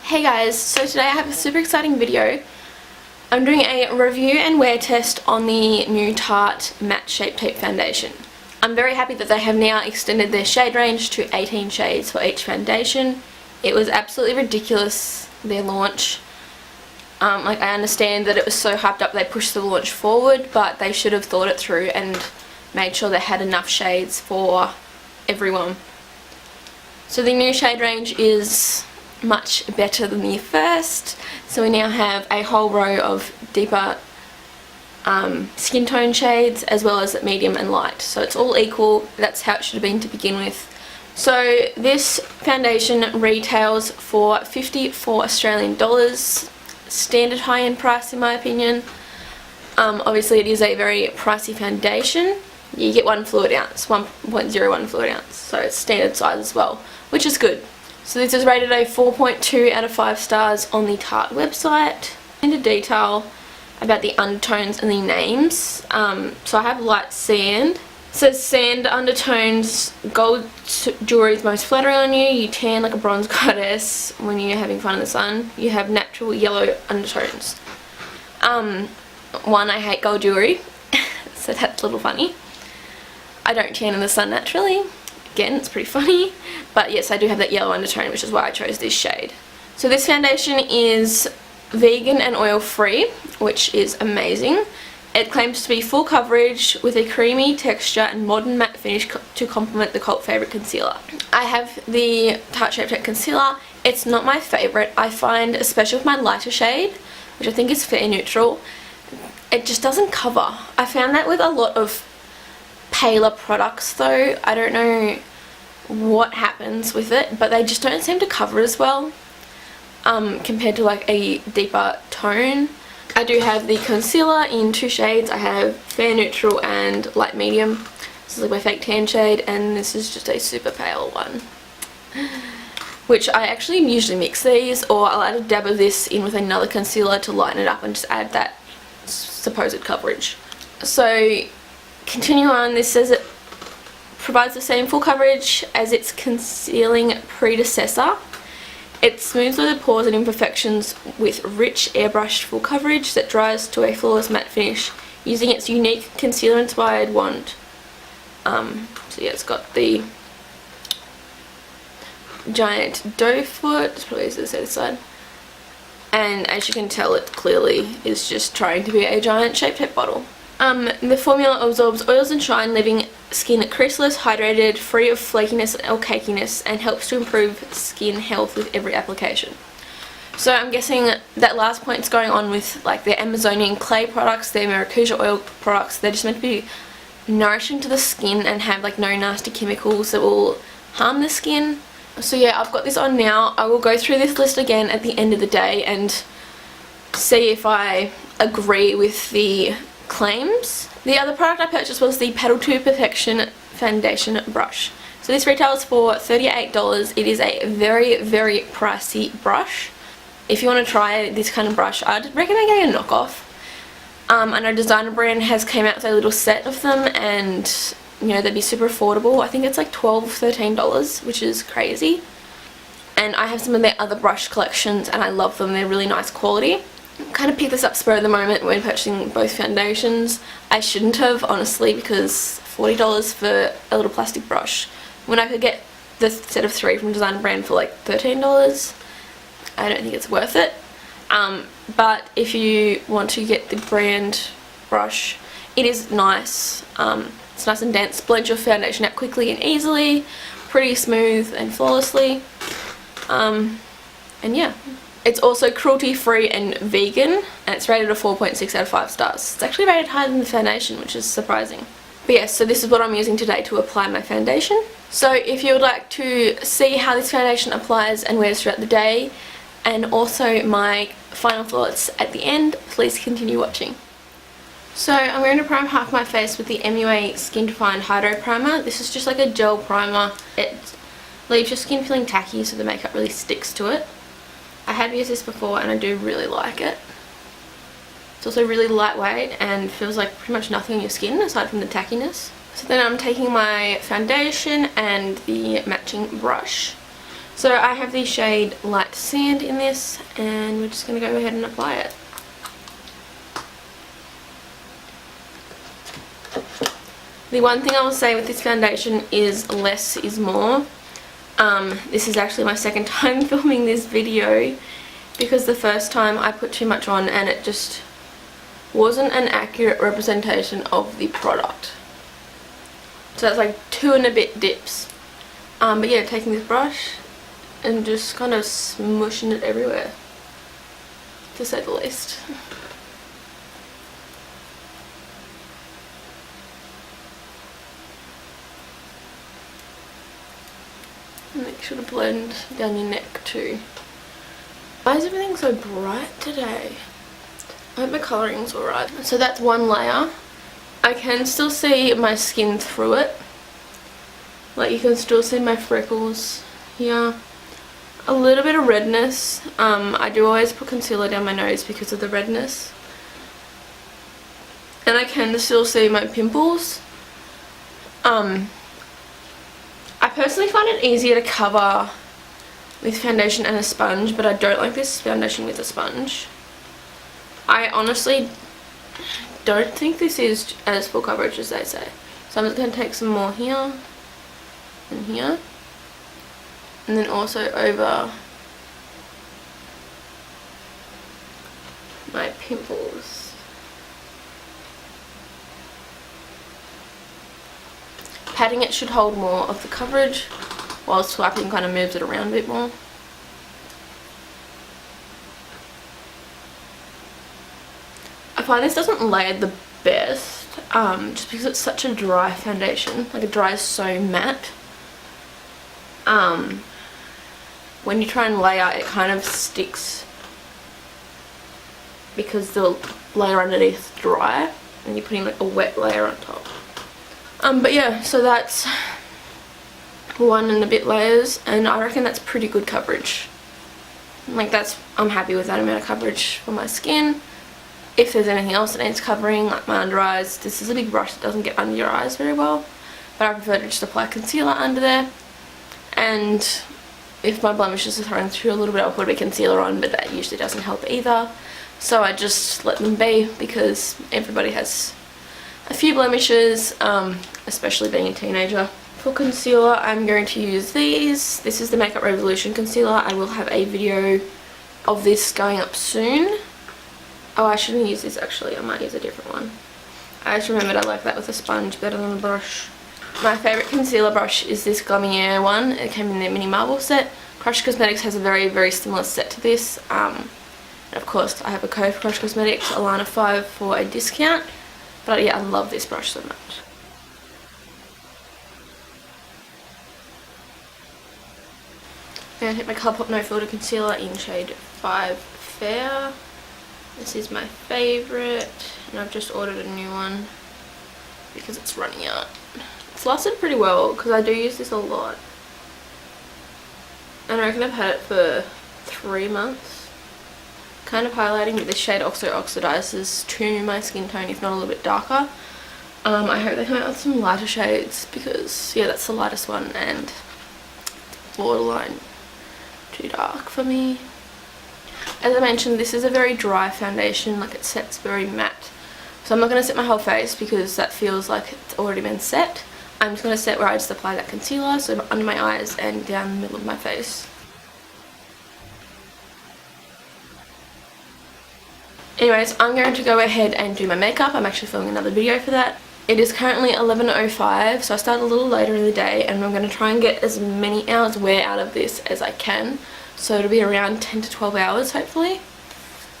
Hey guys, so today I have a super exciting video. I'm doing a review and wear test on the new Tarte Matte Shape Tape Foundation. I'm very happy that they have now extended their shade range to 18 shades for each foundation. It was absolutely ridiculous, their launch. I understand that it was so hyped up they pushed the launch forward, but they should have thought it through and made sure they had enough shades for everyone. So the new shade range is much better than the first. So we now have a whole row of deeper skin tone shades as well as medium and light. So it's all equal. That's how it should have been to begin with. So this foundation retails for 54 Australian dollars. Standard high-end price in my opinion. Obviously it is a very pricey foundation. You get 1 fluid ounce, 1.01 fluid ounce. So it's standard size as well, which is good. So this is rated a 4.2 out of 5 stars on the Tarte website. Into detail about the undertones and the names. So I have light sand. It says sand undertones, gold jewelry is most flattering on you. You tan like a bronze goddess when you're having fun in the sun. You have natural yellow undertones. One, I hate gold jewelry, so that's a little funny. I don't tan in the sun naturally. Again, it's pretty funny, but yes, I do have that yellow undertone, which is why I chose this shade. So this foundation is vegan and oil free, which is amazing. It claims to be full coverage with a creamy texture and modern matte finish to complement the cult favourite concealer. I have the Tarte Shape Tape Concealer. It's not my favourite. I find, especially with my lighter shade, which I think is fair neutral, it just doesn't cover. I found that with a lot of paler products though. I don't know what happens with it, but they just don't seem to cover as well compared to like a deeper tone. I do have the concealer in 2 shades. I have fair neutral and light medium. This is like my fake tan shade, and this is just a super pale one, which I actually usually mix these, or I'll add a dab of this in with another concealer to lighten it up and just add that supposed coverage. So continue on. This says it provides the same full coverage as its concealing predecessor. It smooths the pores and imperfections with rich airbrushed full coverage that dries to a flawless matte finish using its unique concealer inspired wand. So yeah, it's got the giant doe foot. It's probably easier to say this side. And as you can tell, it clearly is just trying to be a giant Shape Tape bottle. The formula absorbs oils and shine, leaving skin creaseless, hydrated, free of flakiness or cakiness, and helps to improve skin health with every application. So I'm guessing that last point's going on with like their Amazonian clay products, their Maracuja oil products. They're just meant to be nourishing to the skin and have like no nasty chemicals that will harm the skin. So yeah, I've got this on now. I will go through this list again at the end of the day and see if I agree with the claims. The other product I purchased was the Petal to Perfection foundation brush. So this retails for $38. It is a very, very pricey brush. If you want to try this kind of brush, I'd recommend getting a knockoff. I know Designer Brand has came out with a little set of them, and you know, they'd be super affordable. I think it's like $12, $13, which is crazy. And I have some of their other brush collections and I love them. They're really nice quality. Kind of picked this up spur of the moment when purchasing both foundations. I shouldn't have, honestly, because $40 for a little plastic brush when I could get the set of 3 from Designer Brand for like $13. I don't think it's worth it. But if you want to get the brand brush, it is nice. It's nice and dense, blends your foundation out quickly and easily, pretty smooth and flawlessly. And yeah. It's also cruelty free and vegan, and it's rated a 4.6 out of 5 stars. It's actually rated higher than the foundation, which is surprising. But yes, so this is what I'm using today to apply my foundation. So if you would like to see how this foundation applies and wears throughout the day, and also my final thoughts at the end, please continue watching. So I'm going to prime half my face with the MUA Skin Defined Hydro Primer. This is just like a gel primer. It leaves your skin feeling tacky, so the makeup really sticks to it. I have used this before and I do really like it. It's also really lightweight and feels like pretty much nothing on your skin aside from the tackiness. So then I'm taking my foundation and the matching brush. So I have the shade Light Sand in this, and we're just going to go ahead and apply it. The one thing I will say with this foundation is less is more. This is actually my second time filming this video, because the first time I put too much on and it just wasn't an accurate representation of the product. So that's like 2 and a bit dips. But yeah, taking this brush and just kind of smushing it everywhere, to say the least. Make sure to blend down your neck too. Why is everything so bright today? I hope my colouring's alright. So that's one layer. I can still see my skin through it. Like, you can still see my freckles here. A little bit of redness. I do always put concealer down my nose because of the redness. And I can still see my pimples. I personally find it easier to cover with foundation and a sponge, but I don't like this foundation with a sponge. I honestly don't think this is as full coverage as they say. So I'm just going to take some more here and here. And then also over my pimples. Patting it should hold more of the coverage, while swiping kind of moves it around a bit more. I find this doesn't layer the best, just because it's such a dry foundation. Like, it dries so matte. When you try and layer, it kind of sticks because the layer underneath is dry and you're putting like a wet layer on top. But yeah, so that's 1 and a bit layers, and I reckon that's pretty good coverage. Like, I'm happy with that amount of coverage for my skin. If there's anything else that needs covering, like my under eyes, this is a big brush that doesn't get under your eyes very well, but I prefer to just apply concealer under there. And if my blemishes are thrown through a little bit, I'll put a bit of concealer on, but that usually doesn't help either. So I just let them be, because everybody has a few blemishes, especially being a teenager. For concealer, I'm going to use these. This is the Makeup Revolution concealer. I will have a video of this going up soon. Oh, I shouldn't use this actually. I might use a different one. I just remembered I like that with a sponge better than a brush. My favourite concealer brush is this Garnier one. It came in their mini marble set. Crush Cosmetics has a very, very similar set to this. And of course, I have a code for Crush Cosmetics, Alana 5, for a discount. But yeah, I love this brush so much. I'm going to hit my Colourpop No Filter Concealer in shade 5 Fair. This is my favourite, and I've just ordered a new one because it's running out. It's lasted pretty well because I do use this a lot. And I reckon I've had it for 3 months. Kind of highlighting, but this shade also oxidizes to my skin tone, if not a little bit darker. I hope they come out with some lighter shades because, yeah, that's the lightest one and it's borderline too dark for me. As I mentioned, this is a very dry foundation, like it sets very matte. So I'm not going to set my whole face because that feels like it's already been set. I'm just going to set where I just apply that concealer, so under my eyes and down the middle of my face. Anyways, I'm going to go ahead and do my makeup. I'm actually filming another video for that. It is currently 11:05, so I started a little later in the day, and I'm going to try and get as many hours wear out of this as I can. So it'll be around 10 to 12 hours hopefully,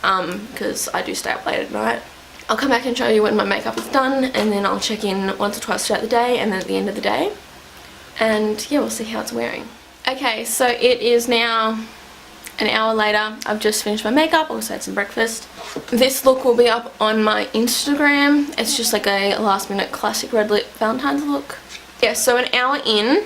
because I do stay up late at night. I'll come back and show you when my makeup is done, and then I'll check in once or twice throughout the day and then at the end of the day. And yeah, we'll see how it's wearing. Okay, so it is now an hour later. I've just finished my makeup, also had some breakfast. This look will be up on my Instagram. It's just like a last minute classic red lip Valentine's look. Yeah, so an hour in.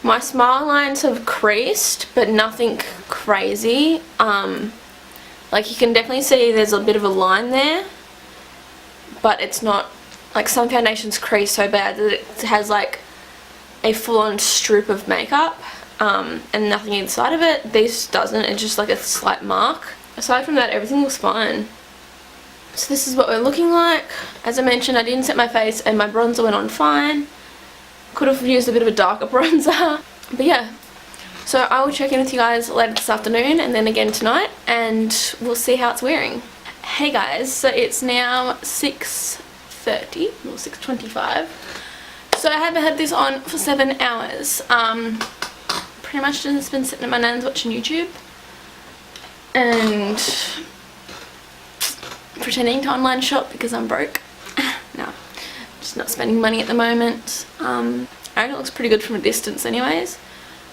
My smile lines have creased, but nothing crazy. Like, you can definitely see there's a bit of a line there, but it's not, like, some foundations crease so bad that it has like a full-on strip of makeup. and nothing inside of it. This doesn't, it's just like a slight mark. Aside from that, everything looks fine. So this is what we're looking like. As I mentioned, I didn't set my face and my bronzer went on fine. Could have used a bit of a darker bronzer. But yeah, so I will check in with you guys later this afternoon and then again tonight, and we'll see how it's wearing. Hey guys, so it's now 6:30 or 6:25. So I haven't had this on for 7 hours. Pretty much just been sitting at my nan's watching YouTube and pretending to online shop because I'm broke. No, just not spending money at the moment. I reckon it looks pretty good from a distance anyways.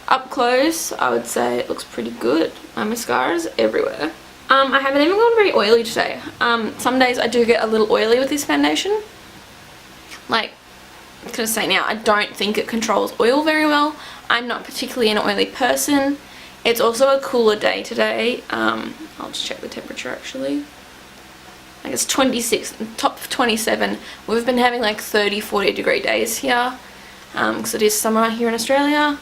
Up close, I would say it looks pretty good. My mascara's everywhere. I haven't even gone very oily today. Some days I do get a little oily with this foundation. Like, I'm gonna say now, I don't think it controls oil very well. I'm not particularly an oily person. It's also a cooler day today. I'll just check the temperature actually. Like it's 26, top of 27. We've been having like 30-40 degree days here because it is summer here in Australia.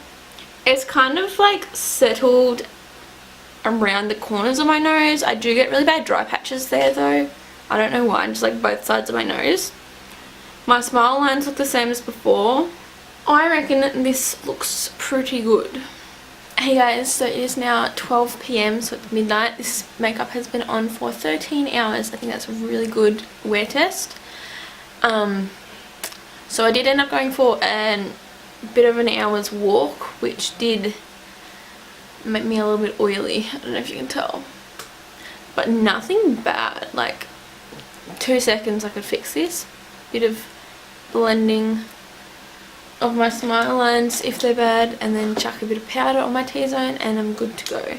It's kind of like settled around the corners of my nose. I do get really bad dry patches there though. I don't know why, just like both sides of my nose. My smile lines look the same as before. I reckon this looks pretty good. Hey guys, so it is now 12 PM, so it's midnight. This makeup has been on for 13 hours. I think that's a really good wear test. So I did end up going for a bit of an hour's walk, which did make me a little bit oily. I don't know if you can tell. But nothing bad. Like 2 seconds I could fix this. Bit of blending of my smile lines if they're bad, and then chuck a bit of powder on my T-zone and I'm good to go.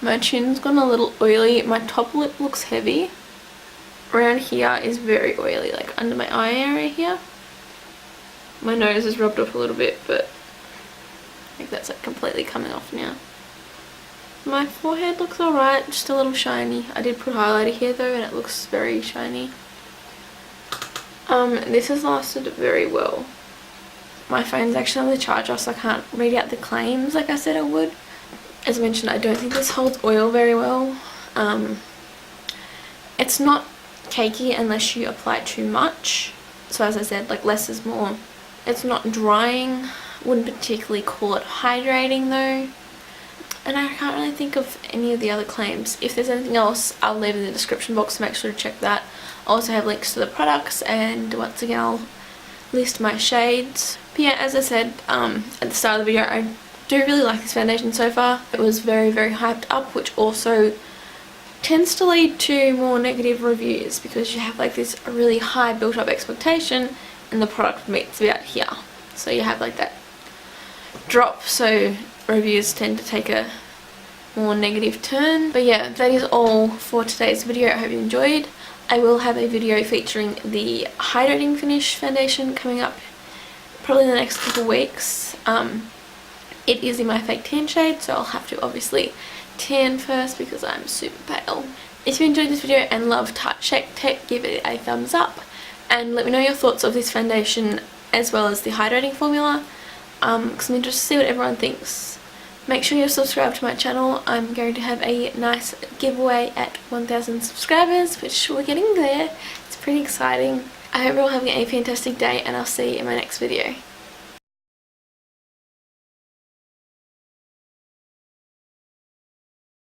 My chin's gone a little oily. My top lip looks heavy. Around here is very oily, like under my eye area here. My nose is rubbed off a little bit, but I think that's like completely coming off now. My forehead looks alright, just a little shiny. I did put highlighter here though and it looks very shiny. This has lasted very well. My phone's actually on the charger, so I can't read out the claims like I said I would. As I mentioned, I don't think this holds oil very well. It's not cakey unless you apply too much. So as I said, like less is more. It's not drying. Wouldn't particularly call it hydrating though. And I can't really think of any of the other claims. If there's anything else, I'll leave in the description box, so make sure to check that. I also have links to the products, and once again I'll list my shades. But yeah, as I said at the start of the video, I do really like this foundation so far. It was very hyped up, which also tends to lead to more negative reviews because you have like this really high built up expectation and the product meets about here. So you have like that drop, so reviews tend to take a more negative turn. But yeah, that is all for today's video. I hope you enjoyed. I will have a video featuring the hydrating finish foundation coming up probably in the next couple weeks. It is in my fake tan shade, so I'll have to obviously tan first because I'm super pale. If you enjoyed this video and love Tarte Tech, give it a thumbs up and let me know your thoughts of this foundation as well as the hydrating formula, because I'm interested to see what everyone thinks. Make sure you're subscribed to my channel. I'm going to have a nice giveaway at 1,000 subscribers, which we're getting there. It's pretty exciting. I hope you're all having a fantastic day, and I'll see you in my next video.